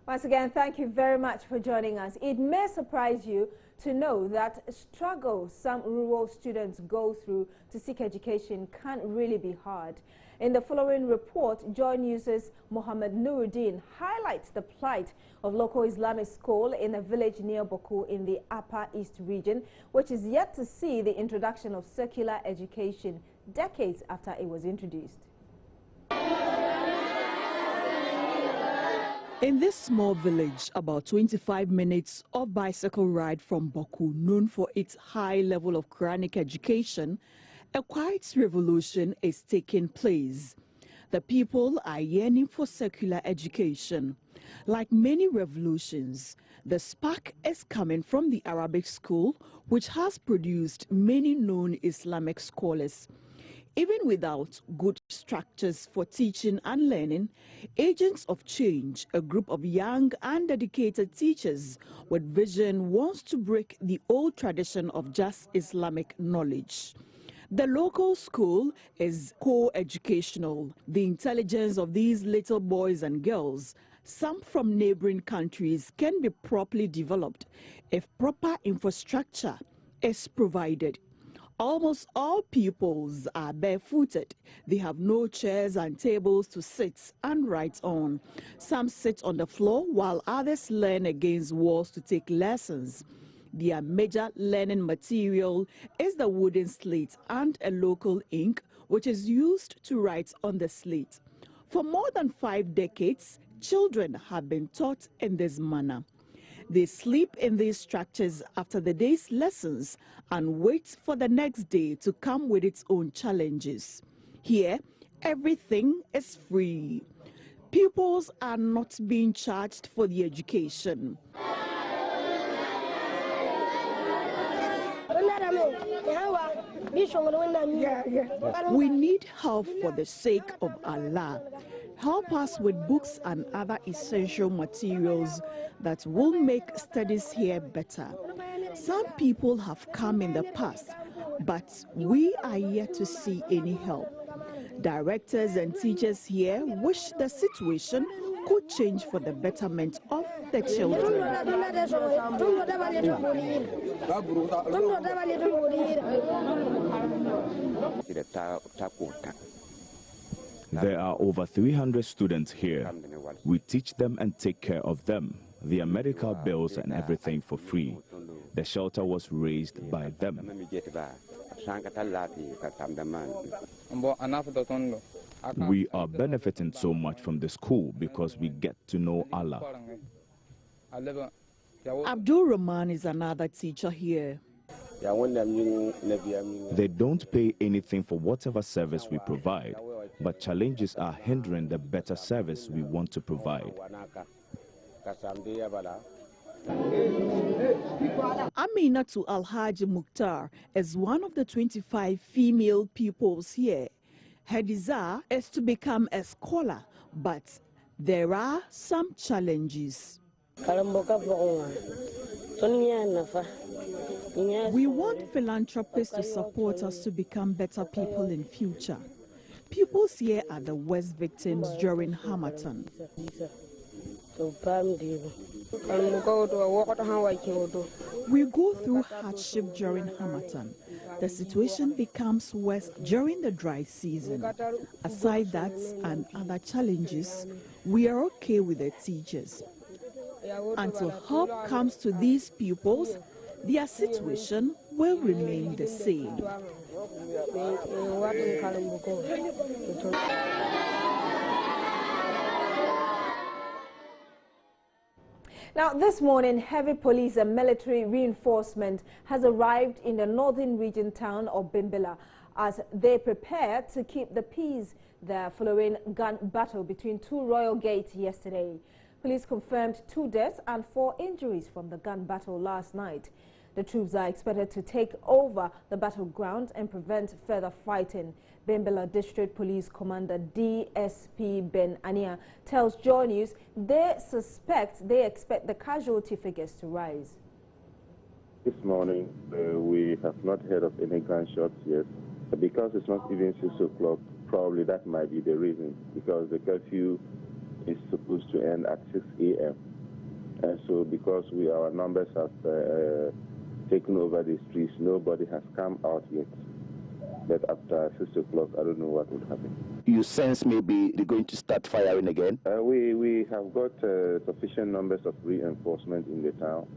Once again, thank you very much for joining us. It may surprise you to know that struggles some rural students go through to seek education can really be hard. In the following report, Joy News' Mohammed Nuruddin highlights the plight of local Islamic school in a village near Boku in the Upper East region, which is yet to see the introduction of secular education decades after it was introduced. In this small village, about 25 minutes of bicycle ride from Boku, known for its high level of Quranic education, a quiet revolution is taking place. The people are yearning for secular education. Like many revolutions, the spark is coming from the Arabic school, which has produced many known Islamic scholars. Even without good structures for teaching and learning, Agents of Change, a group of young and dedicated teachers with vision, wants to break the old tradition of just Islamic knowledge. The local school is co-educational. The intelligence of these little boys and girls, some from neighboring countries, can be properly developed if proper infrastructure is provided. Almost all pupils are barefooted. They have no chairs and tables to sit and write on. Some sit on the floor while others lean against walls to take lessons. Their major learning material is the wooden slate and a local ink, which is used to write on the slate. For more than 5 decades, children have been taught in this manner. They sleep in these structures after the day's lessons and wait for the next day to come with its own challenges. Here, everything is free. Pupils are not being charged for the education. We need help for the sake of Allah. Help us with books and other essential materials that will make studies here better. Some people have come in the past, but we are yet to see any help. Directors and teachers here wish the situation could change for the betterment of the children. There are over 300 students here. We teach them and take care of them, their medical bills and everything for free. The shelter was raised by them. We are benefiting so much from the school because we get to know Allah. Abdul Rahman is another teacher here. They don't pay anything for whatever service we provide, but challenges are hindering the better service we want to provide. Aminatu Alhaji Mukhtar is one of the 25 female pupils here. Her desire is to become a scholar, but there are some challenges. We want philanthropists to support us to become better people in future. Pupils here are the worst victims during Harmattan. We go through hardship during Harmattan. The situation becomes worse during the dry season. Aside that and other challenges, we are okay with the teachers. Until help comes to these pupils, their situation will remain the same. Now, this morning, heavy police and military reinforcement has arrived in the northern region town of Bimilla as they prepare to keep the peace there following gun battle between two royal gates yesterday. Police confirmed 2 deaths and 4 injuries from the gun battle last night. The troops are expected to take over the battleground and prevent further fighting. Bimilla District Police Commander DSP Ben Ania tells Joy News they expect the casualty figures to rise. This morning, we have not heard of any gunshots yet. Because it's not even 6 o'clock, probably that might be the reason, because the curfew is supposed to end at 6 a.m. So because our numbers have taken over the streets, nobody has come out yet. But after 6 o'clock, I don't know what would happen. You sense maybe they're going to start firing again? We have got sufficient numbers of reinforcement in the town.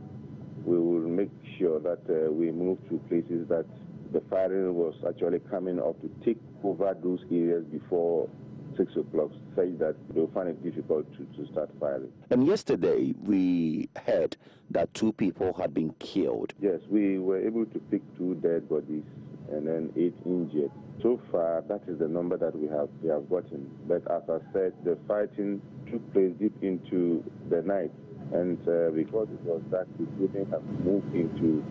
We will make sure that we move to places that the firing was actually coming up to take over those areas before 6 o'clock, such that they'll find it difficult to start firing. And yesterday we heard that 2 people had been killed. Yes, we were able to pick 2 dead bodies and then 8 injured. So far, that is the number that we have gotten. But as I said, the fighting took place deep into the night. And because it was dark, we couldn't have moved into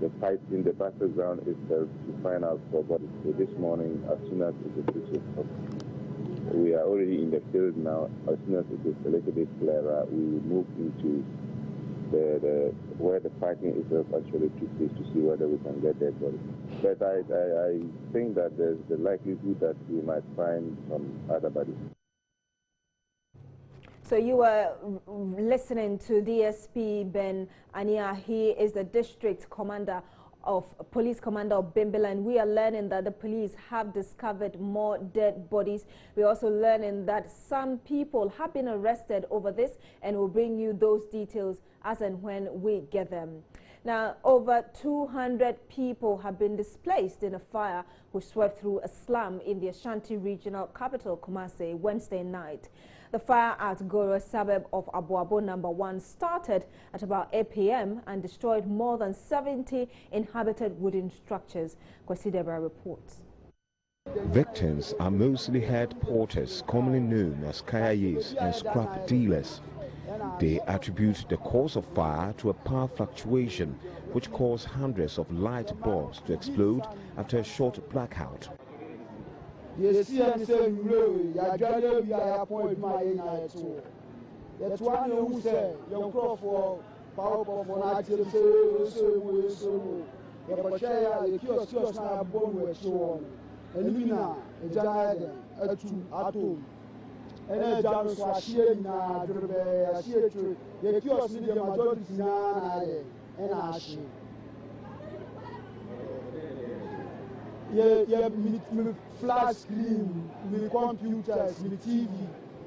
the fighting, the battleground itself, to find out for bodies. So this morning, as soon as it is 6 o'clock, we are already in the field now. As soon as it is a little bit clearer, we will move into where the fighting itself actually took place to see whether we can get dead bodies. But I think that there's the likelihood that we might find some other bodies. So you were listening to DSP Ben Ania. He is the district commander police commander of Bimilla, and we are learning that the police have discovered more dead bodies. We're also learning that some people have been arrested over this, and we'll bring you those details as and when we get them. Now, over 200 people have been displaced in a fire which swept through a slum in the Ashanti regional capital, Kumasi, Wednesday night. The fire at Goro, suburb of Abuabo number 1, started at about 8 p.m. and destroyed more than 70 inhabited wooden structures. Kwesi Debra reports. Victims are mostly head porters, commonly known as kayayis and scrap dealers. They attribute the cause of fire to a power fluctuation, which caused hundreds of light bulbs to explode after a short blackout. Flash screen, with computers, with TV,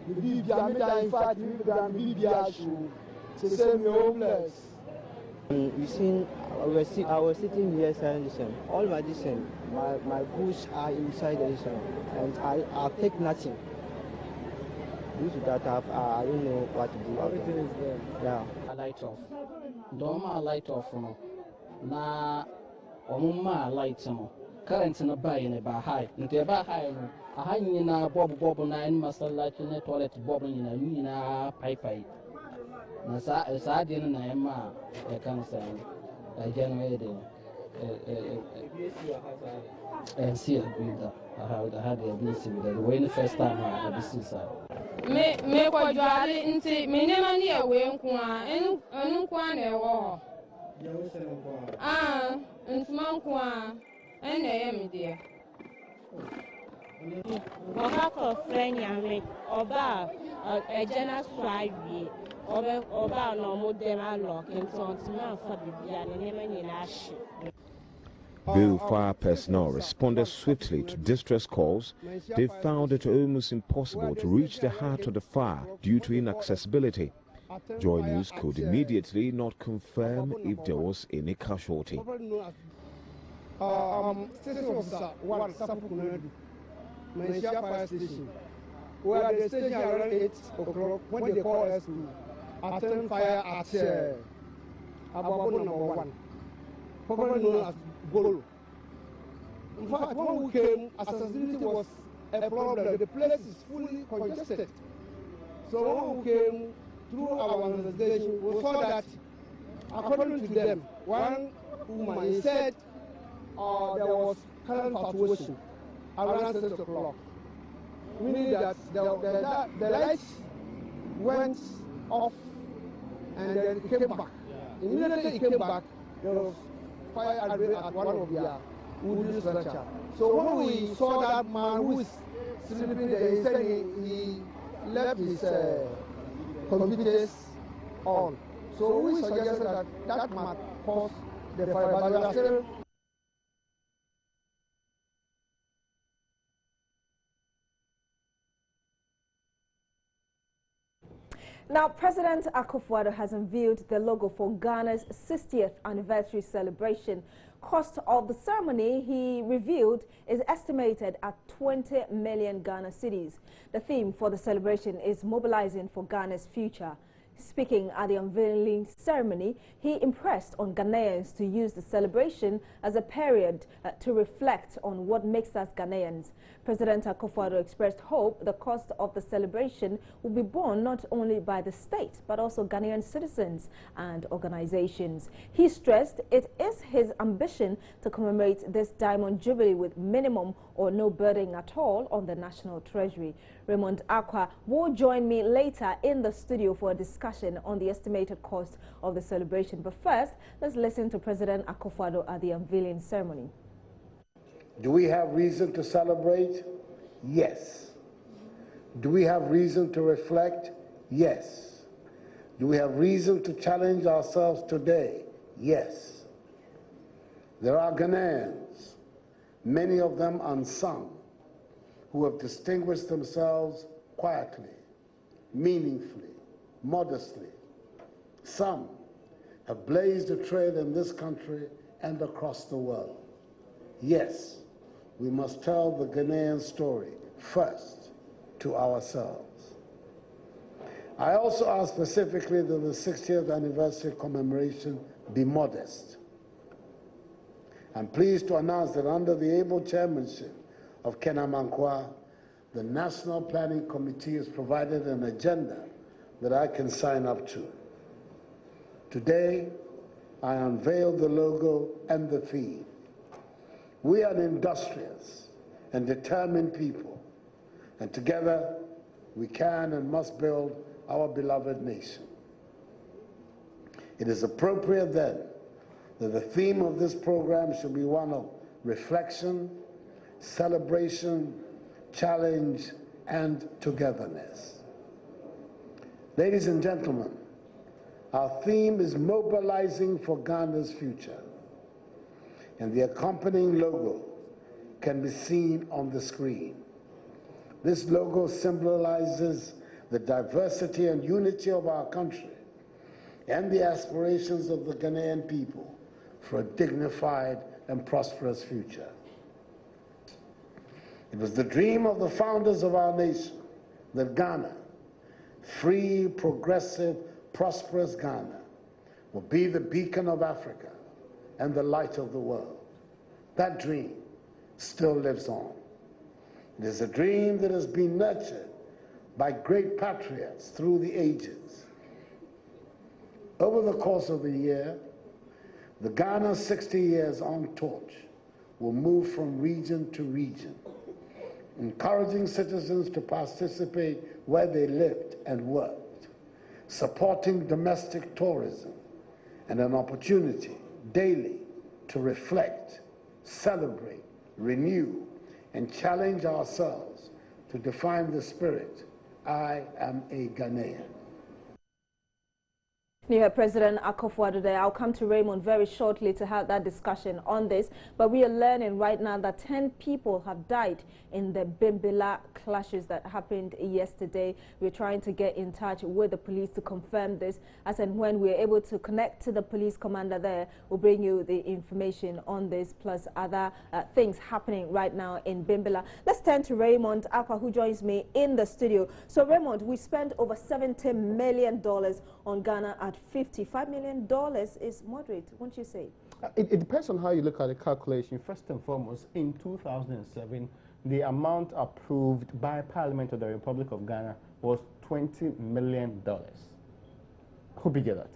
with BBA, in fact, with BBA show. It's the same homeless. I was sitting here saying listen, all my listen, my goods are inside the listen, and I take nothing. Due to that, I don't know what to do. Everything is there. Yeah. I light off. Doma light off no. Na omuma light no. Current na buy in a high. Nte ba high no. A high na bob na in master light na toilet bob na pipe. Na sa din na ema e cancer. I generate and see a builder. I had the ability with the way the first time I had this is me kwa jwale nti me nema ni ewe nkwa nkwa na ewo ntuma nkwa ene ye me dia oba ko friend yame oba ejena swawie oba no mo dem alok nti ntuma fa bibia ne nema nyina ahye. Though fire personnel responded swiftly to distress calls, they found it almost impossible to reach the heart of the fire due to inaccessibility. Joy News could immediately not confirm if there was any casualty. Station officer 1, Malaysia Fire Station. We are at the station around 8 o'clock when they call us to attend fire at Abuabo number 1, probably known as Golo. In fact, when we came, accessibility was a problem. The place is fully congested. So when we came through our investigation, we saw that, according to them, one woman said there was current fluctuation around 6 o'clock, meaning that the lights went off and then it came back. Immediately it came back, there was fire at one of their wooden structure. So when we saw that man who is sleeping there, he said he left his computers on. So we suggested that that might cause the fire, but we are still. Now, President Akufo-Addo has unveiled the logo for Ghana's 60th anniversary celebration. Cost of the ceremony, he revealed, is estimated at 20 million Ghana cedis. The theme for the celebration is mobilizing for Ghana's future. Speaking at the unveiling ceremony, he impressed on Ghanaians to use the celebration as a period to reflect on what makes us Ghanaians. President Akufo-Addo expressed hope the cost of the celebration will be borne not only by the state, but also Ghanaian citizens and organizations. He stressed it is his ambition to commemorate this Diamond Jubilee with minimum or no burden at all on the national treasury. Raymond Akwa will join me later in the studio for a discussion on the estimated cost of the celebration. But first, let's listen to President Akufo-Addo at the unveiling ceremony. Do we have reason to celebrate? Yes. Do we have reason to reflect? Yes. Do we have reason to challenge ourselves today? Yes. There are Ghanaians, many of them unsung, who have distinguished themselves quietly, meaningfully, modestly. Some have blazed a trail in this country and across the world. Yes, we must tell the Ghanaian story first to ourselves. I also ask specifically that the 60th anniversary commemoration be modest. I'm pleased to announce that under the able chairmanship of Ken Amankwa, the National Planning Committee has provided an agenda that I can sign up to. Today, I unveil the logo and the theme. We are an industrious and determined people, and together we can and must build our beloved nation. It is appropriate then that the theme of this program should be one of reflection, celebration, challenge, and togetherness. Ladies and gentlemen, our theme is mobilizing for Ghana's future, and the accompanying logo can be seen on the screen. This logo symbolizes the diversity and unity of our country and the aspirations of the Ghanaian people for a dignified and prosperous future. It was the dream of the founders of our nation that Ghana, free, progressive, prosperous Ghana, will be the beacon of Africa and the light of the world. That dream still lives on. It is a dream that has been nurtured by great patriots through the ages. Over the course of the year, the Ghana 60 Years on torch will move from region to region, encouraging citizens to participate where they lived and worked, supporting domestic tourism, and an opportunity daily to reflect, celebrate, renew, and challenge ourselves to define the spirit, I am a Ghanaian. You heard President Akufo-Addo there. I'll come to Raymond very shortly to have that discussion on this. But we are learning right now that 10 people have died in the Bimilla clashes that happened yesterday. We're trying to get in touch with the police to confirm this. As and when we're able to connect to the police commander there, we'll bring you the information on this, plus other things happening right now in Bimilla. Let's turn to Raymond Akwa, who joins me in the studio. So Raymond, we spent over $70 million on Ghana at $55 million is moderate, won't you say? It depends on how you look at the calculation. First and foremost, in 2007, the amount approved by Parliament of the Republic of Ghana was $20 million. Hope you get that.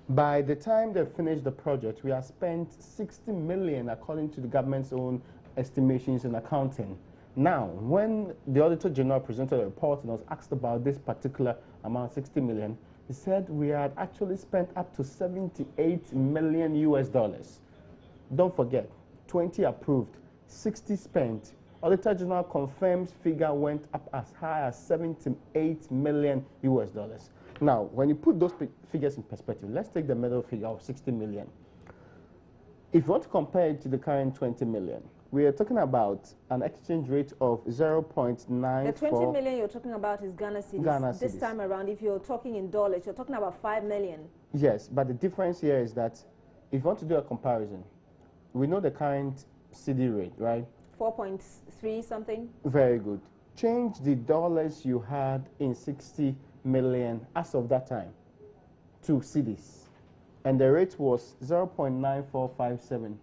By the time they finished the project, we have spent $60 million according to the government's own estimations and accounting. Now, when the Auditor General presented a report and was asked about this particular amount, $60 million, he said we had actually spent up to $78 million US. Don't forget, 20 approved, 60 spent. Auditor General confirms figure went up as high as $78 million US. Now, when you put those figures in perspective, let's take the middle figure of 60 million. If you want to compare it to the current 20 million, we are talking about an exchange rate of 0.94. The 20 million you're talking about is Ghana cedis. This time around, if you're talking in dollars, you're talking about 5 million. Yes, but the difference here is that if you want to do a comparison, we know the current CD rate, right? 4.3 something. Very good. Change the dollars you had in 60 million as of that time to cedis, and the rate was 0.9457,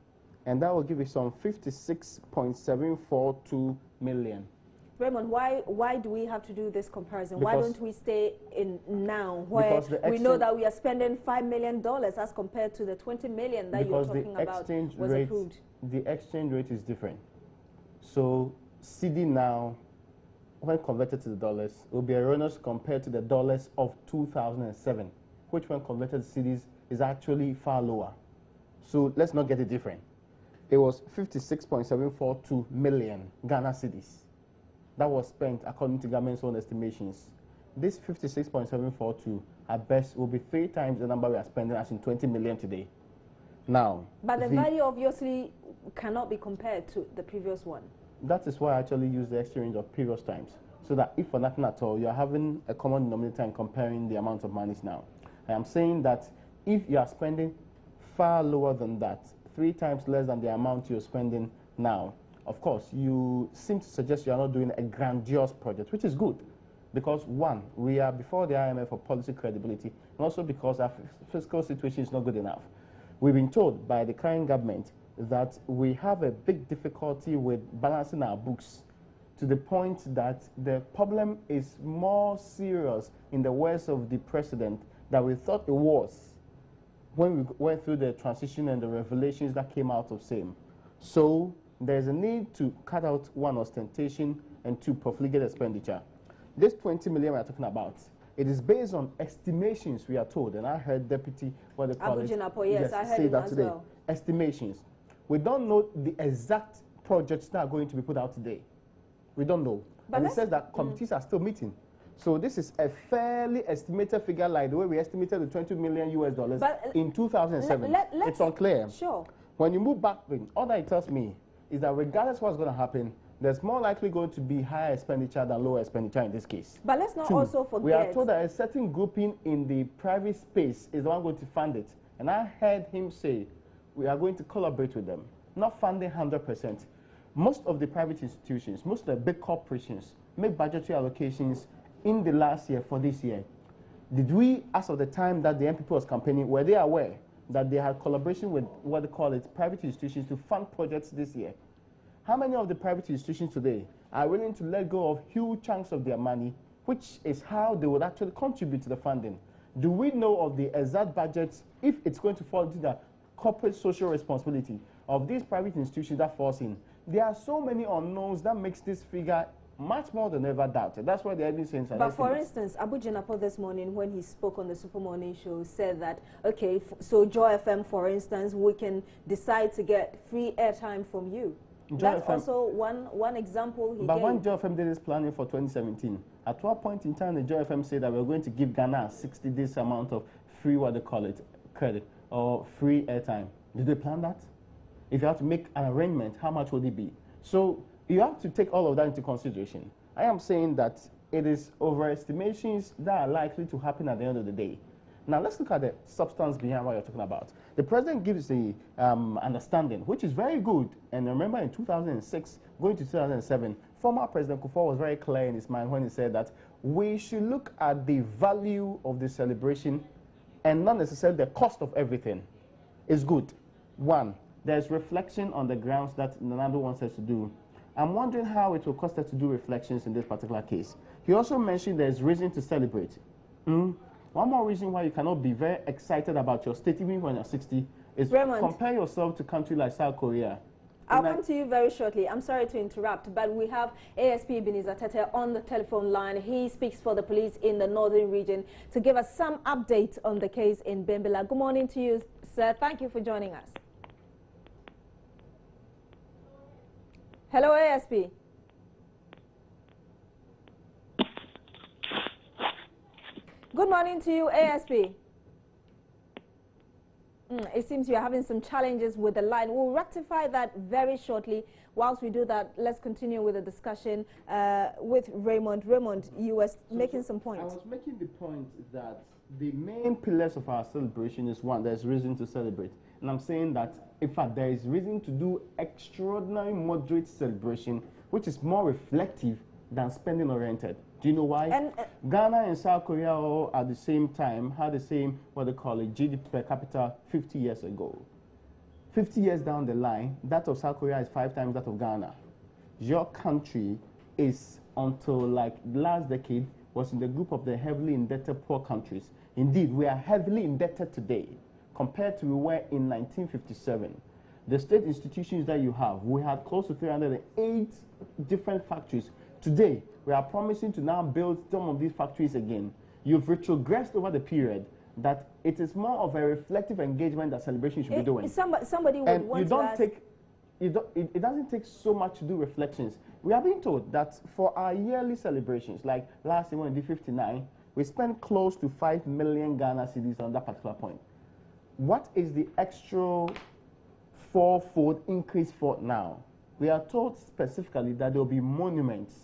and that will give you some 56.742 million. Raymond, why do we have to do this comparison? Because why don't we stay in now, where we know that we are spending $5 million as compared to the 20 million that you're talking about was approved? The exchange rate is different. So CD now, when converted to the dollars, will be erroneous compared to the dollars of 2007, which when converted to cedis is actually far lower. So let's not get it different. It was 56.742 million Ghana cedis that was spent according to government's own estimations. This 56.742 at best will be 3 times the number we are spending, as in 20 million today. Now, but the value obviously cannot be compared to the previous one. That is why I actually use the exchange of previous times, so that if for nothing at all, you are having a common denominator and comparing the amount of monies now. I am saying that if you are spending far lower than that, 3 times less than the amount you're spending now, of course, you seem to suggest you are not doing a grandiose project, which is good. Because one, we are before the IMF for policy credibility, and also because our fiscal situation is not good enough. We've been told by the current government that we have a big difficulty with balancing our books, to the point that the problem is more serious, in the words of the president, than we thought it was when we went through the transition and the revelations that came out of same. So there's a need to cut out, one, ostentation, and 2, profligate expenditure. This 20 million we are talking about, it is based on estimations, we are told, and I heard Deputy, what they call it, yes, I heard say that today. well. Estimations. We don't know the exact projects that are going to be put out today. We don't know. But and it says that committees are still meeting. So this is a fairly estimated figure, like the way we estimated the $20 million in 2007. It's unclear. Sure. When you move back, all that it tells me is that regardless of what's going to happen, there's more likely going to be higher expenditure than lower expenditure in this case. But let's not also forget, we are told that a certain grouping in the private space is the one going to fund it. And I heard him say, we are going to collaborate with them, not funding 100%. Most of the private institutions, most of the big corporations make budgetary allocations in the last year for this year. Did we, as of the time that the MPP was campaigning, were they aware that they had collaboration with what they call it private institutions to fund projects this year? How many of the private institutions today are willing to let go of huge chunks of their money, which is how they would actually contribute to the funding? Do we know of the exact budgets, if it's going to fall into the corporate social responsibility of these private institutions that falls in? There are so many unknowns that makes this figure much more than ever doubted. That's why they're even saying. But for instance, Abu Jinapo this morning, when he spoke on the Super Morning Show, said that, okay, so Joy FM, for instance, we can decide to get free airtime from you. That's also one example he gave. But when Joy FM did this planning for 2017, at what point in time did Joy FM say that we're going to give Ghana 60 days amount of free, what they call it, credit, or free airtime? Did they plan that? If you have to make an arrangement, how much would it be? So you have to take all of that into consideration. I am saying that it is overestimations that are likely to happen at the end of the day. Now let's look at the substance behind what you're talking about. The president gives the understanding, which is very good. And remember, in 2006, going to 2007, former President Akufo was very clear in his mind when he said that we should look at the value of the celebration and not necessarily the cost of everything. It's good. One, there's reflection on the grounds that Nanado wants us to do. I'm wondering how it will cost us to do reflections in this particular case. He also mentioned there's reason to celebrate. One more reason why you cannot be very excited about your state even when you're 60 is Raymond, compare yourself to a country like South Korea. I'll come to you very shortly. I'm sorry to interrupt, but we have ASP Ebenezer Tete on the telephone line. He speaks for the police in the northern region to give us some updates on the case in Bimilla. Good morning to you, sir. Thank you for joining us. Hello, ASP. Good Good morning to you, ASP. It seems you're having some challenges with the line. We'll rectify that very shortly. Whilst we do that, let's continue with the discussion with Raymond. Raymond, you were making some points. I was making the point that the main pillars of our celebration is one, there's reason to celebrate. And I'm saying that, in fact, there is reason to do extraordinary moderate celebration, which is more reflective than spending oriented. Do you know why? Ghana and South Korea all at the same time had the same, what they call it, GDP per capita 50 years ago. 50 years down the line, that of South Korea is 5 times that of Ghana. Your country is, until like last decade, was in the group of the heavily indebted poor countries. Indeed, we are heavily indebted today compared to we were in 1957. The state institutions that you have, we had close to 308 different factories. Today, we are promising to now build some of these factories again. You've retrogressed over the period that it is more of a reflective engagement that celebration should be doing. Somebody would want you don't take, it doesn't take so much to do reflections. We are being told that for our yearly celebrations, like last year when we did 59, we spent close to 5 million Ghana cedis on that particular point. What is the extra fourfold increase for now? We are told specifically that there will be monuments.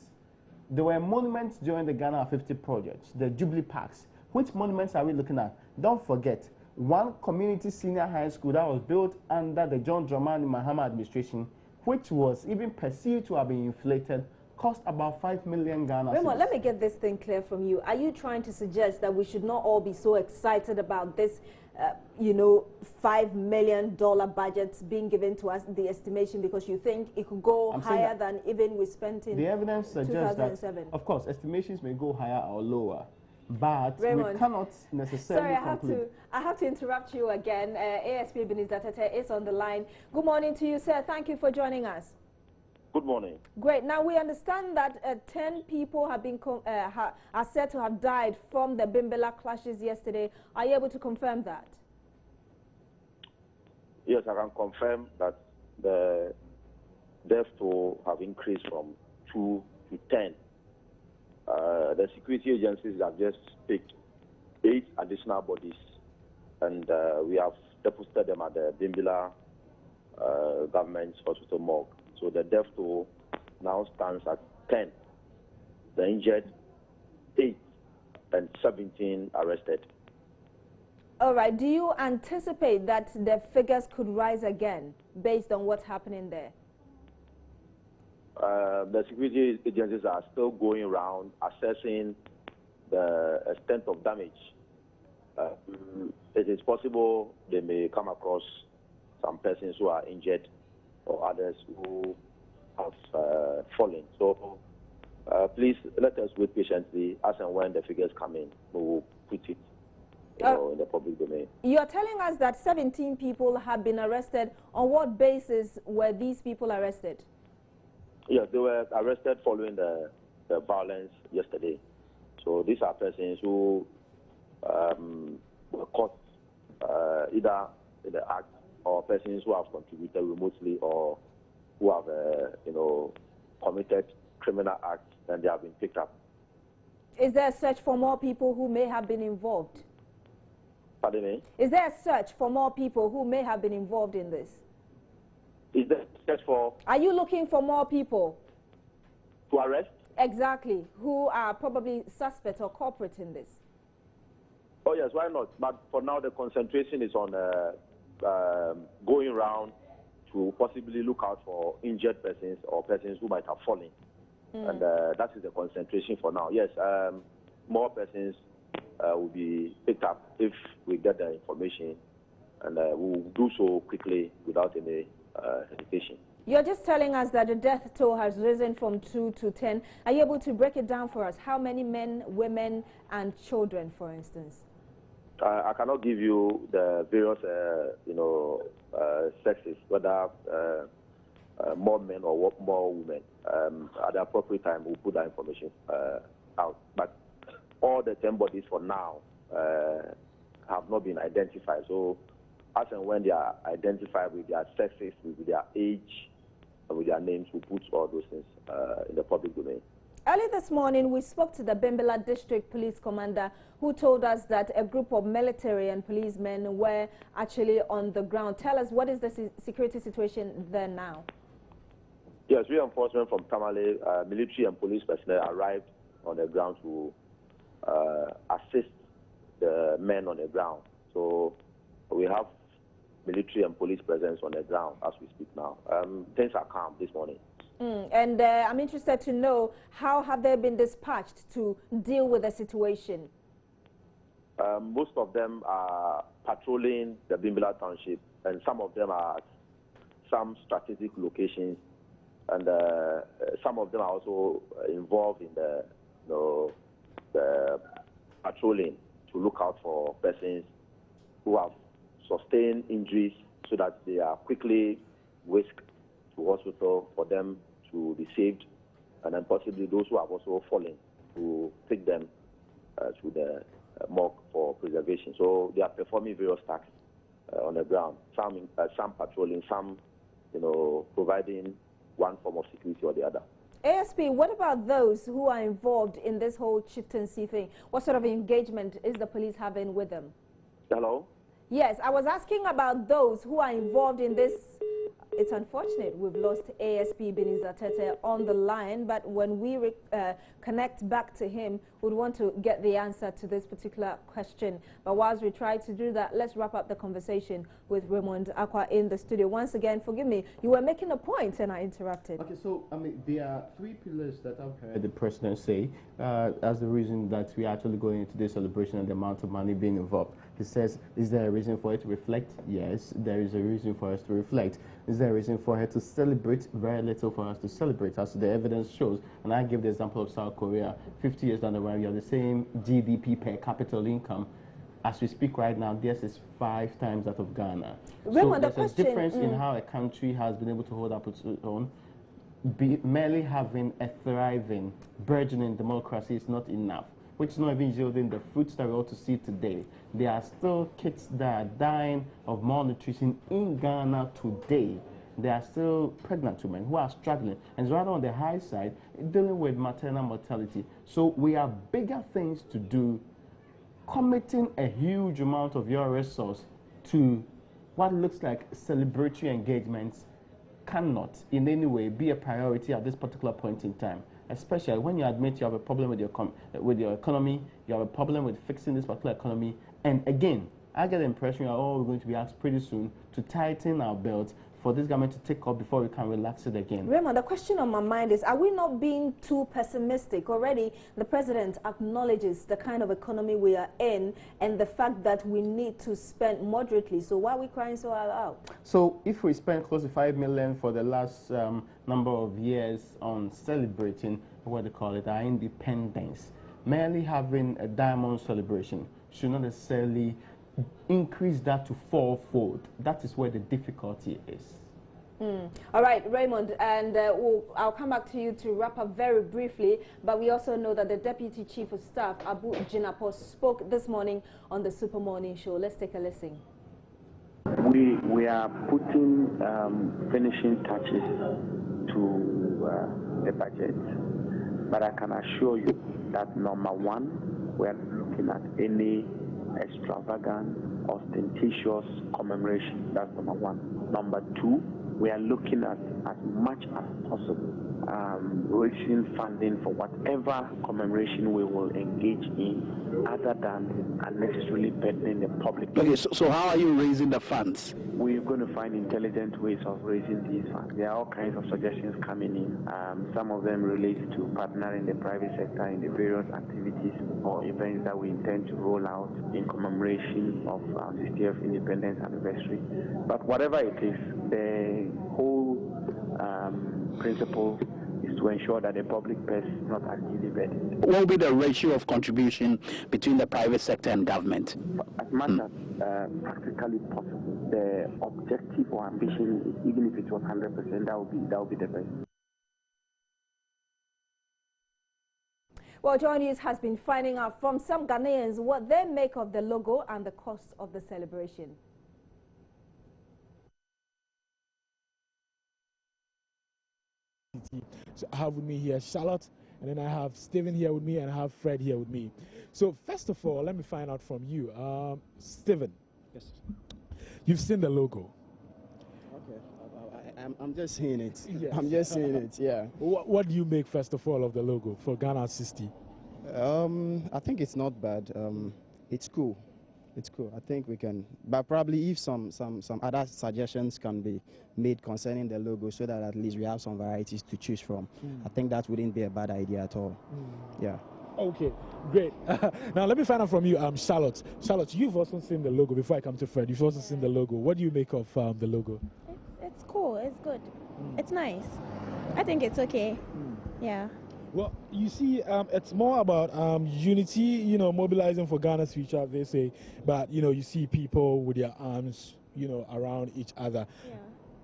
There were monuments during the Ghana 50 projects, the Jubilee Parks. Which monuments are we looking at? Don't forget, one community senior high school that was built under the John Dramani Mahama administration, which was even perceived to have been inflated, cost about 5 million Ghana. Raymond, let me get this thing clear from you. Are you trying to suggest that we should not all be so excited about this, you know, $5 million budgets being given to us, the estimation, because you think it could go higher than even we spent in 2007? The evidence suggests that, of course, estimations may go higher or lower, but Raymond, we cannot necessarily conclude. I have to interrupt you again. ASP Benizatete is on the line. Good morning to you, sir. Thank you for joining us. Good morning. Great. Now, we understand that 10 people have been are said to have died from the Bimilla clashes yesterday. Are you able to confirm that? Yes, I can confirm that the death toll have increased from 2 to 10. The security agencies have just picked 8 additional bodies, and we have deposited them at the Bimilla government hospital morgue. So the death toll now stands at 10. The injured, 8, and 17 arrested. All right. Do you anticipate that the figures could rise again based on what's happening there? The security agencies are still going around assessing the extent of damage. It is possible they may come across some persons who are injured or others who have fallen. So please let us wait patiently. As and when the figures come in, we will put it in the public domain. You're telling us that 17 people have been arrested. On what basis were these people arrested? Yes, they were arrested following the violence yesterday. So these are persons who were caught either in the act, or persons who have contributed remotely, or who have, committed criminal acts, and they have been picked up. Is there a search for more people who may have been involved? Pardon me? Is there a search for more people who may have been involved in this? Is there a search for? Are you looking for more people? To arrest? Exactly. Who are probably suspects or culprits in this? Oh, yes, why not? But for now, the concentration is on going around to possibly look out for injured persons or persons who might have fallen. And that is the concentration for now. Yes, more persons will be picked up if we get the information, and we will do so quickly without any hesitation. You're just telling us that the death toll has risen from 2 to 10. Are you able to break it down for us? How many men, women, and children, for instance? I cannot give you the various, sexes, whether more men or more women. At the appropriate time, we'll put that information out. But all the 10 bodies for now have not been identified. So as and when they are identified with their sexes, with their age, and with their names, we'll put all those things in the public domain. Early this morning, we spoke to the Bimilla District Police Commander, who told us that a group of military and policemen were actually on the ground. Tell us, what is the security situation there now? Yes, reinforcement from Tamale, military and police personnel arrived on the ground to assist the men on the ground. So we have military and police presence on the ground as we speak now. Things are calm this morning. And I'm interested to know, how have they been dispatched to deal with the situation? Most of them are patrolling the Bimilla township, and some of them are at some strategic locations, and some of them are also involved in the patrolling to look out for persons who have sustained injuries so that they are quickly whisked to hospital for them to be saved, and then possibly those who have also fallen to take them to the morgue for preservation. So they are performing various tasks on the ground. Some patrolling, some, providing one form of security or the other. ASP, what about those who are involved in this whole chieftaincy thing? What sort of engagement is the police having with them? Hello? Yes, I was asking about those who are involved in this. It's unfortunate we've lost ASP Beniza Tete on the line, but when we connect back to him, we'd want to get the answer to this particular question. But whilst we try to do that, let's wrap up the conversation with Raymond Akwa in the studio. Once again, forgive me, you were making a point and I interrupted. Okay, so there are three pillars that I've heard the president say as the reason that we are actually going into this celebration and the amount of money being involved. He says, is there a reason for it to reflect? Yes, there is a reason for us to reflect. Is there a reason for her to celebrate? Very little for us to celebrate, as the evidence shows. And I give the example of South Korea. 50 years down the line, you have the same GDP per capita income. As we speak right now, theirs is 5 times that of Ghana. So there's a difference in how a country has been able to hold up its own. Merely having a thriving, burgeoning democracy is not enough, which is not even yielding the fruits that we ought to see today. There are still kids that are dying of malnutrition in Ghana today. There are still pregnant women who are struggling, and it's rather on the high side, dealing with maternal mortality. So we have bigger things to do. Committing a huge amount of your resource to what looks like celebratory engagements cannot in any way be a priority at this particular point in time, especially when you admit you have a problem with your economy, you have a problem with fixing this particular economy. And again, I get the impression we are all going to be asked pretty soon to tighten our belts for this government to take up before we can relax it again. Raymond, the question on my mind is, are we not being too pessimistic? Already, the president acknowledges the kind of economy we are in and the fact that we need to spend moderately. So why are we crying so loud? So if we spend close to 5 million for the last number of years on celebrating, what they call it, our independence, merely having a diamond celebration should not necessarily increase that to 4-fold. That is where the difficulty is. All right, Raymond, and I'll come back to you to wrap up very briefly, but we also know that the Deputy Chief of Staff, Abu Jinapo, spoke this morning on the Super Morning Show. Let's take a listen. We are putting finishing touches to the budget, but I can assure you that number one, we are looking at any extravagant, ostentatious commemoration. That's number one. Number two, we are looking at as much as possible raising funding for whatever commemoration we will engage in other than unnecessarily burdening the public. Okay, so how are you raising the funds? We're going to find intelligent ways of raising these funds. There are all kinds of suggestions coming in. Some of them relate to partnering the private sector in the various activities or events that we intend to roll out in commemoration of our 60th independence anniversary. But whatever it is, the whole principle is to ensure that the public purse is not unduly burdened. What will be the ratio of contribution between the private sector and government? As much as practically possible. The objective or ambition is, even if it was 100%, that would be the best. Well, Joy News has been finding out from some Ghanaians what they make of the logo and the cost of the celebration. So I have with me here Charlotte, and then I have Stephen here with me, and I have Fred here with me. So first of all, let me find out from you. Stephen. Yes. You've seen the logo. Okay. I'm just seeing it. Yes. I'm just seeing it, yeah. What do you make, first of all, of the logo for Ghana 60? I think it's not bad. It's cool. It's cool. I think we can, but probably if some other suggestions can be made concerning the logo, so that at least we have some varieties to choose from. I think that wouldn't be a bad idea at all. Yeah. Okay, great. Now let me find out from you, Charlotte. Charlotte, you've also seen the logo. Before I come to Fred, you've also seen the logo. What do you make of the logo? It's cool. It's good. It's nice. I think it's okay. Yeah. Well, you see, it's more about unity, you know, mobilizing for Ghana's future, they say. But, you know, you see people with their arms, you know, around each other,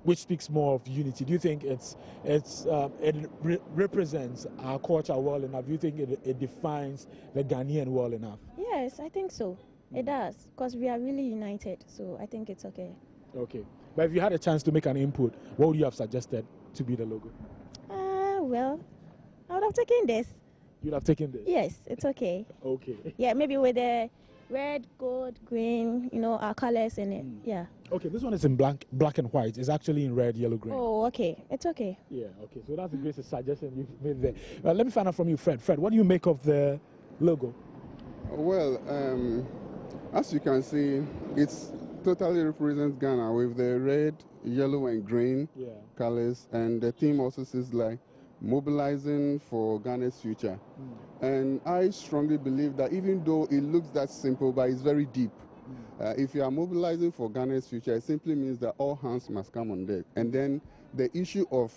which speaks more of unity. Do you think it represents our culture well enough? Do you think it defines the Ghanaian well enough? Yes, I think so. It does, because we are really united. So I think it's okay. Okay. But if you had a chance to make an input, what would you have suggested to be the logo? Well, I would have taken this. You'd have taken this? Yes, it's okay. Okay. Yeah, maybe with the red, gold, green, you know, our colors in it. Yeah. Okay, this one is in black and white. It's actually in red, yellow, green. Oh, okay. It's okay. Yeah, okay. So that's the greatest suggestion you've made there. Let me find out from you, Fred. Fred, what do you make of the logo? Well, as you can see, it's totally represents Ghana with the red, yellow, and green colors. And the theme also says like, mobilizing for Ghana's future. And I strongly believe that even though it looks that simple, but it's very deep. If you are mobilizing for Ghana's future, it simply means that all hands must come on deck. And then the issue of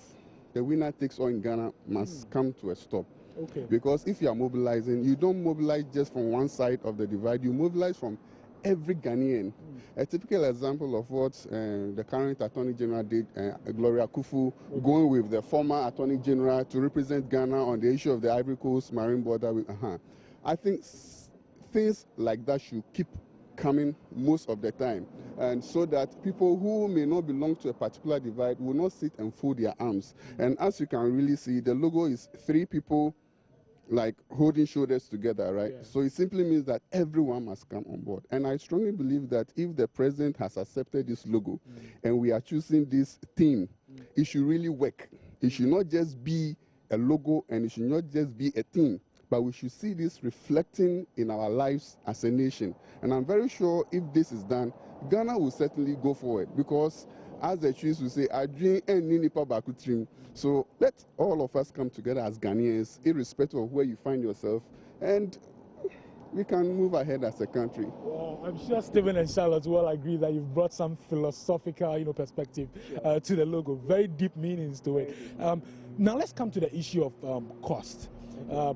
the winner takes all in Ghana must come to a stop. Okay. Because if you are mobilizing, you don't mobilize just from one side of the divide, you mobilize from every Ghanaian. A typical example of what the current Attorney General did, Gloria Akufo, going with the former Attorney General to represent Ghana on the issue of the Ivory Coast marine border. I think things like that should keep coming most of the time, and so that people who may not belong to a particular divide will not sit and fold their arms. And as you can really see, the logo is 3 people like holding shoulders together, right? So it simply means that everyone must come on board. And I strongly believe that if the president has accepted this logo and we are choosing this theme, it should really work. It should not just be a logo and it should not just be a theme, but we should see this reflecting in our lives as a nation. And I'm very sure if this is done, Ghana will certainly go forward, because as the chiefs will say, I dream and nipa bakutrim. So let all of us come together as Ghanaians, irrespective of where you find yourself, and we can move ahead as a country. Well, I'm sure Stephen and Charlotte will agree that you've brought some philosophical, you know, perspective to the logo, very deep meanings to it. Now let's come to the issue of cost.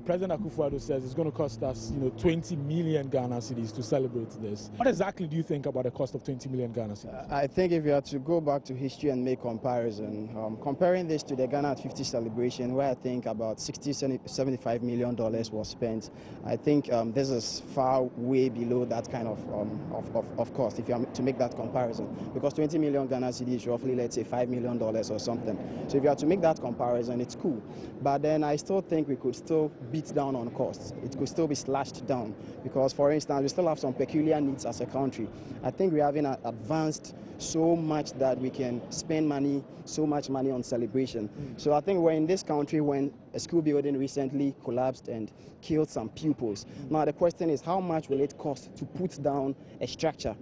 President Akufo-Addo says it's going to cost us, 20 million Ghana cedis to celebrate this. What exactly do you think about the cost of 20 million Ghana cedis? I think if you are to go back to history and make comparison, comparing this to the Ghana at 50 celebration, where I think about $75 million was spent, I think this is far way below that kind of cost, if you are to make that comparison. Because 20 million Ghana cedis is roughly, let's say, $5 million or something. So if you are to make that comparison, it's cool. But then I still think we could still beat down on costs. It could still be slashed down, because, for instance, we still have some peculiar needs as a country. I think we haven't advanced so much that we can spend money, so much money on celebration. So I think we're in this country when a school building recently collapsed and killed some pupils. Now the question is, how much will it cost to put down a structure,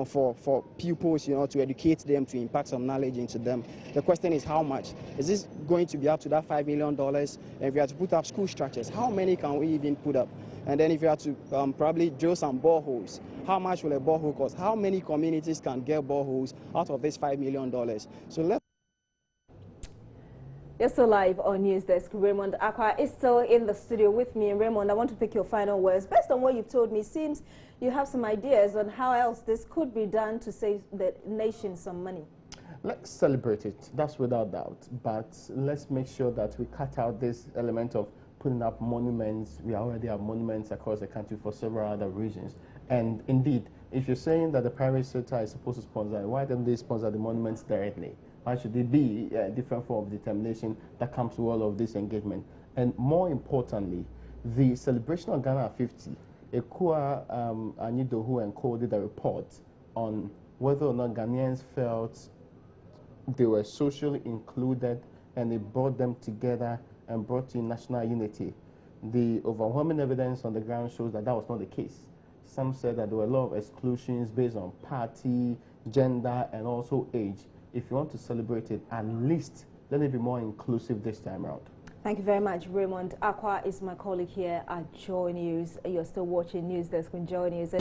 for pupils, to educate them, to impart some knowledge into them? The question is, how much? Is this going to be up to that $5 million? And if we have to put up school structures, how many can we even put up? And then if you have to probably drill some boreholes, how much will a borehole cost? How many communities can get boreholes out of this $5 million? So let's... You're still live on News Desk. Raymond Akwa is still in the studio with me. And Raymond, I want to pick your final words. Based on what you've told me, seems you have some ideas on how else this could be done to save the nation some money. Let's celebrate it, that's without doubt. But let's make sure that we cut out this element of putting up monuments. We already have monuments across the country for several other reasons. And indeed, if you're saying that the private sector is supposed to sponsor, why don't they sponsor the monuments directly? Why should there be a different form of determination that comes to all of this engagement? And more importantly, the celebration of Ghana at 50, Ekua Anidohu and Co. did a report on whether or not Ghanaians felt they were socially included and it brought them together and brought in national unity. The overwhelming evidence on the ground shows that that was not the case. Some said that there were a lot of exclusions based on party, gender, and also age. If you want to celebrate it, at least let it be more inclusive this time around. Thank you very much, Raymond. Aqua is my colleague here at Joy News. You're still watching News Desk on Joy News.